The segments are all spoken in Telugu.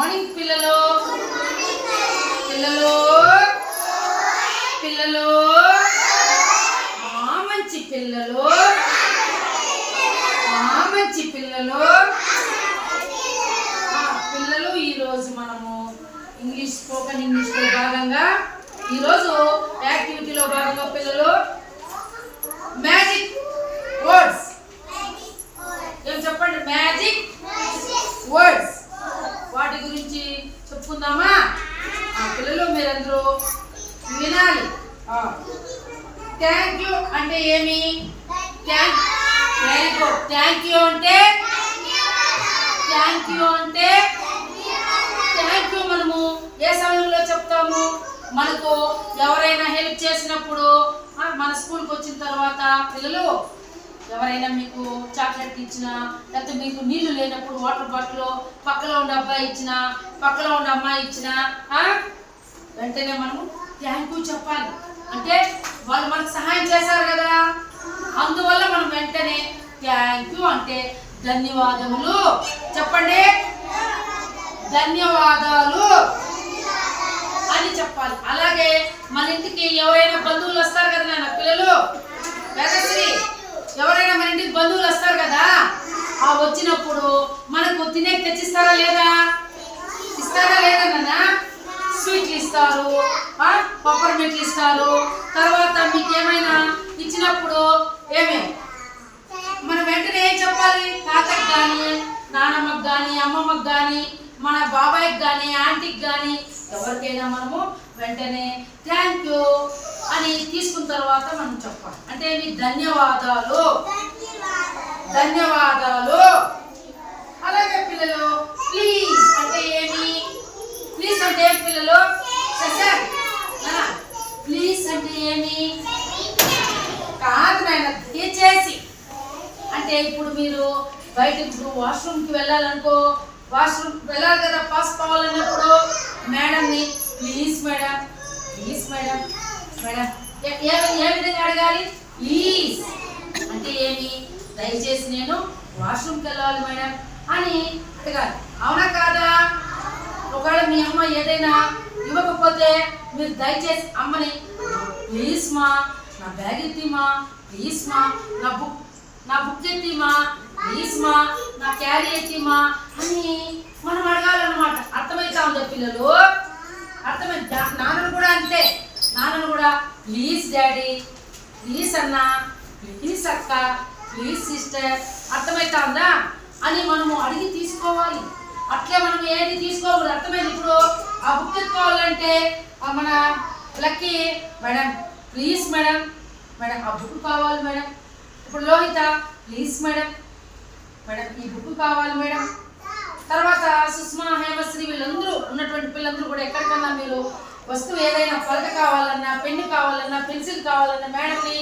మార్నింగ్ పిల్లలు పిల్లలు పిల్లలు మంచి పిల్లలు మంచి పిల్లలు పిల్లలు ఈరోజు మనము ఇంగ్లీష్ స్పోకెన్ ఇంగ్లీష్లో భాగంగా ఈరోజు యాక్టివిటీలో భాగంగా పిల్లలు మ్యాజిక్ వర్డ్స్ ఏం చెప్పండి మ్యాజిక్ వర్డ్స్ వాటి గురించి చెప్పుకుందామా పిల్లలు మీరందరూ వినాలి థ్యాంక్ యూ అంటే ఏమి వెరీ గుడ్ థ్యాంక్ యూ అంటే థ్యాంక్ యూ మనము ఏ సమయంలో చెప్తాము మనకు ఎవరైనా హెల్ప్ చేసినప్పుడు మన స్కూల్కి వచ్చిన తర్వాత పిల్లలు ఎవరైనా మీకు చాక్లెట్ ఇచ్చినా లేకపోతే మీకు నీళ్లు లేనప్పుడు వాటర్ బాటిల్ పక్కలో ఉండే అబ్బాయి ఇచ్చినా పక్కలో ఉండే అమ్మాయి ఇచ్చినా వెంటనే మనము థ్యాంక్ యూ చెప్పాలి అంటే వాళ్ళు మనకు సహాయం చేశారు కదా అందువల్ల మనం వెంటనే థ్యాంక్ యూ అంటే ధన్యవాదములు చెప్పండి ధన్యవాదాలు అని చెప్పాలి. అలాగే మన ఇంటికి ఎవరైనా బంధువులు వస్తారు కదా నాన్న పిల్లలు వేదశ్రీ ఎవరైనా మన ఇంటికి బంధువులు వస్తారు కదా వచ్చినప్పుడు మనకు తినే తెచ్చిస్తారా లేదా నాన్న స్వీట్లు ఇస్తారు పప్పర్మెంట్లు ఇస్తారు తర్వాత మీకు ఏమైనా ఇచ్చినప్పుడు మనం వెంటనే ఏం చెప్పాలి తాతకి కానీ నానమ్మకి కానీ అమ్మమ్మకి కానీ మన బాబాయ్కి కానీ ఆంటీకి కానీ ఎవరికైనా మనము వెంటనే థ్యాంక్ యూ అని తీసుకున్న తర్వాత మనం చెప్పాలి అంటే మీ ధన్యవాదాలు అలాగే పిల్లలు ప్లీజ్ అంటే ఏమి ప్లీజ్ అంటే ఏమి పిల్లలు ప్లీజ్ అంటే ఏమి కాదు నాయన దయచేసి అంటే ఇప్పుడు మీరు బయట ఇప్పుడు వాష్రూమ్కి వెళ్ళాలనుకో వాష్రూమ్ వెళ్ళాలి కదా పాస్ కావాలన్నప్పుడు మేడంని ప్లీజ్ మేడం ఏ విధంగా అడగాలి ప్లీజ్ అంటే ఏమి దయచేసి నేను వాష్రూమ్కి వెళ్ళాలి మేడం అని అడగాలి అవునా కాదా ఒకవేళ మీ అమ్మ ఏదైనా ఇవ్వకపోతే మీరు దయచేసి అమ్మని ప్లీజ్ మా నా బ్యాగ్ ఎత్తిమా ప్లీజ్ మా నా బుక్ ఎత్తిమా ప్లీజ్ మా నా క్యారీ ఎత్తిమా అని మనం అడగాలన్నమాట అర్థమైతా ఉందా పిల్లలు అర్థమైంది నాన్నను కూడా అంతే నాన్నను కూడా ప్లీజ్ డాడీ ప్లీజ్ అన్న ప్లీజ్ అక్క ప్లీజ్ సిస్టర్ అర్థమైతా ఉందా అని మనము అడిగి తీసుకోవాలి అట్లే మనం ఏది తీసుకోకూడదు అర్థమైంది ఇప్పుడు ఆ బుక్ ఎత్తుకోవాలంటే మన లక్కీ మేడం ప్లీజ్ మేడం ఆ బుక్ కావాలి మేడం ఇప్పుడు లోహిత ప్లీజ్ మేడం ఈ బుక్ కావాలి మేడం తర్వాత సుష్మా హేమశ్రీ వీళ్ళందరూ ఉన్నటువంటి పిల్లలందరూ కూడా ఎక్కడికన్నా మీరు వస్తువు ఏదైనా పలక కావాలన్నా పెన్ను కావాలన్నా పెన్సిల్ కావాలన్నా మేడంని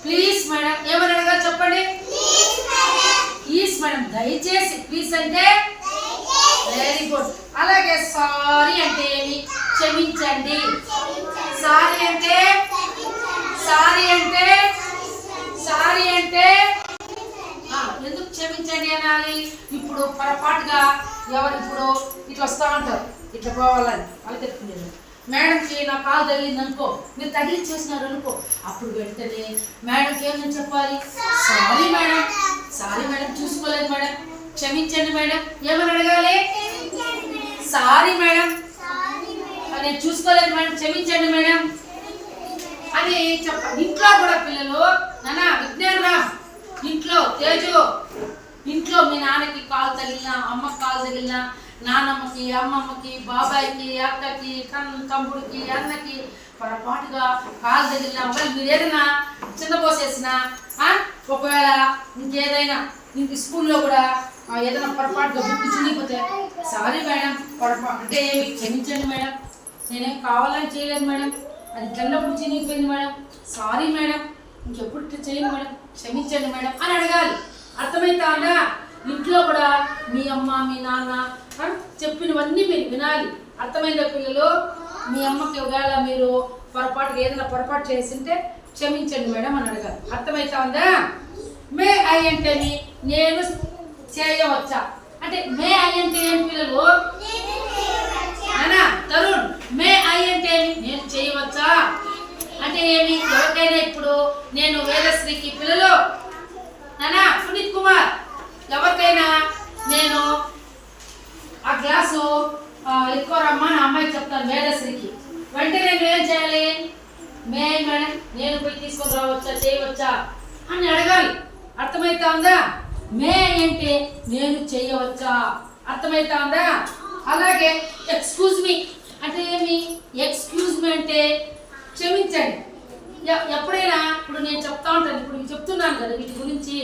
ప్లీజ్ మేడం ఏమని అడగాలి చెప్పండి ప్లీజ్ మేడం దయచేసి ప్లీజ్ అంటే వెరీ గుడ్ అలాగే సారీ అంటే ఏమి క్షమించండి సారీ అంటే ఎందుకు క్షమించండి అనాలి ఇప్పుడు పొరపాటుగా ఎవరు ఇప్పుడు ఇట్లా వస్తూ ఉంటారు ఇట్లా పోవాలని వాళ్ళకి చెప్తుంది మేడంకి నా కాలు తగిలింది అనుకో మీరు తగిలిచ్చేసినారు అనుకో అప్పుడు వెంటనే మేడంకి ఏమని చెప్పాలి సారీ మేడం చూసుకోలేదు మేడం క్షమించండి మేడం ఏమని అడగాలి సారీ మేడం నేను చూసుకోలేదు మేడం క్షమించండి మేడం అని చెప్పాలి. ఇంట్లో కూడా పిల్లలు నాన్న విజ్ఞానరామ్ ఇంట్లో తేజు ఇంట్లో మీ నాన్నకి కాలు తగిలినా అమ్మకి కాలు తగిలినా నాన్నమ్మకి అమ్మమ్మకి బాబాయ్కి అక్కకి తమ్ముడికి అన్నకి పొరపాటుగా కాలు తగిలినా ఒకవేళ మీరు ఏదైనా చిన్నపోసేసినా ఒకవేళ ఇంకేదైనా ఇంక స్కూల్లో కూడా ఏదైనా పొరపాటుగా బుక్కు చినిగిపోతే సారీ మేడం పొరపాటు అంటే ఏమి క్షమించండి మేడం నేనేం కావాలని చేయలేదు మేడం అది చిన్నప్పుడు చినిగిపోయింది మేడం సారీ మేడం ఇంకెప్పుడు చేయను మేడం క్షమించండి మేడం అని అడగాలి అర్థమైందా ఇంట్లో కూడా మీ అమ్మ మీ నాన్న చెప్పినవన్నీ మీరు వినాలి అర్థమైందా పిల్లలు మీ అమ్మకి ఒకవేళ మీరు పొరపాటుగా ఏదైనా పొరపాటు చేసింటే క్షమించండి మేడం అని అడగాలి అర్థమైందా మే ఐ అంటే నేను చేయవచ్చా అంటే మే ఐ అంటే ఏం పిల్లలు అంటే ఏమి? ఎవరికైనా ఇప్పుడు నేను వేదశ్రీకి పిల్లలు నానా సునీత్ కుమార్ ఎవరికైనా నేను ఆ గ్లాసు ఎక్కువరమ్మా నా అమ్మాయికి చెప్తాను వేదశ్రీకి, వెంటనే నేను ఏం చేయాలి? మేడం నేను పోయి తీసుకొని రావచ్చా, చేయవచ్చా అని అడగాలి. అర్థమైతా ఉందా? మే అంటే నేను చేయవచ్చా, అర్థమైతా ఉందా? అలాగే ఎక్స్క్యూజ్ మీ అంటే ఏమి? ఎక్స్క్యూజ్ మీ అంటే క్షమించండి. ఎప్పుడైనా ఇప్పుడు నేను చెప్తా ఉంటాను, ఇప్పుడు మీకు చెప్తున్నాను కదా వీటి గురించి,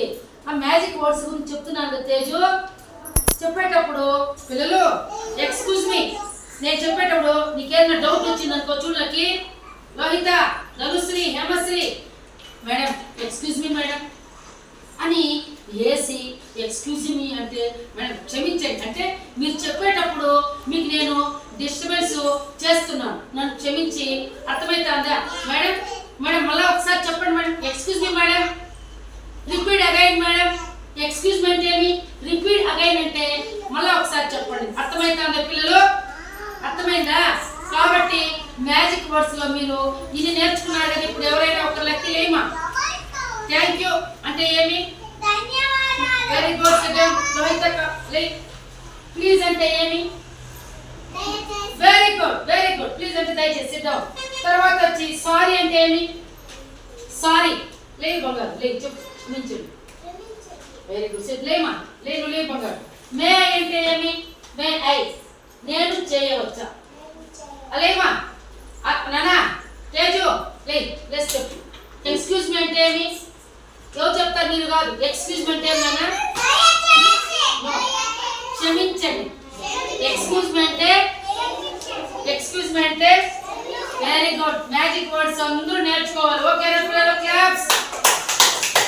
ఆ మ్యాజిక్ వర్డ్స్ గురించి చెప్తున్నాను కదా తేజు. చెప్పేటప్పుడు పిల్లలు ఎక్స్క్యూజ్ మీ నేను చెప్పేటప్పుడు నీకేదైనా డౌట్ వచ్చిందనుకో, చూడకి Lohita, Dhanushri, Hemashri madam excuse me madam అని ఏసి ఎక్స్క్యూజ్ మీ అంటే మేడం క్షమించండి అంటే మీరు చెప్పేటప్పుడు మీకు నేను డిస్టర్బెన్స్ చేస్తున్నాను, నన్ను క్షమించి, అర్థమవుతుందా మేడం? మేడం మళ్ళీ ఒకసారి చెప్పండి madam. Excuse me madam, repeat again madam. Excuse మీ అంటే ఏమి? రిపీట్ అగైన్ అంటే మళ్ళీ ఒకసారి చెప్పండి. అర్థమవుతుందా పిల్లలు? అర్థమైందా? కాబట్టి మ్యాజిక్ వర్డ్స్ లో మీరు ఇది నేర్చుకున్నారు కదా. ఇప్పుడు ఎవరైనా ఒక లెక్క లేమా? థ్యాంక్ యూ అంటే ఏమి? Very good. లోహిత ప్లీజ్ అంటే ఏమి? Very good, very good. Please అంటే దయచేసి సిట్ డౌన్. తర్వాత వచ్చి సారీ అంటే ఏమి? సారీ లేదు బంగారు లేదు చెప్పు క్షమించండి. Very good. సిట్ లేమా? లేదు లేదు బంగారు. మే ఐ అంటే ఏమి? మే ఐ నేను చేయవచ్చా? అలేమా నానా తేజు లెస్ చెప్పు. ఎక్స్క్యూజ్ మీ అంటే ఏమి? ఎవరు చెప్తారు? మీరు కాదు. ఎక్స్క్యూజ్ మీ అంటే ఏమి నాన్న? క్షమించండి. ఎక్స్క్యూజ్ మీ అంటే వెరీ గుడ్. మ్యాజిక్ వర్డ్స్ అందరూ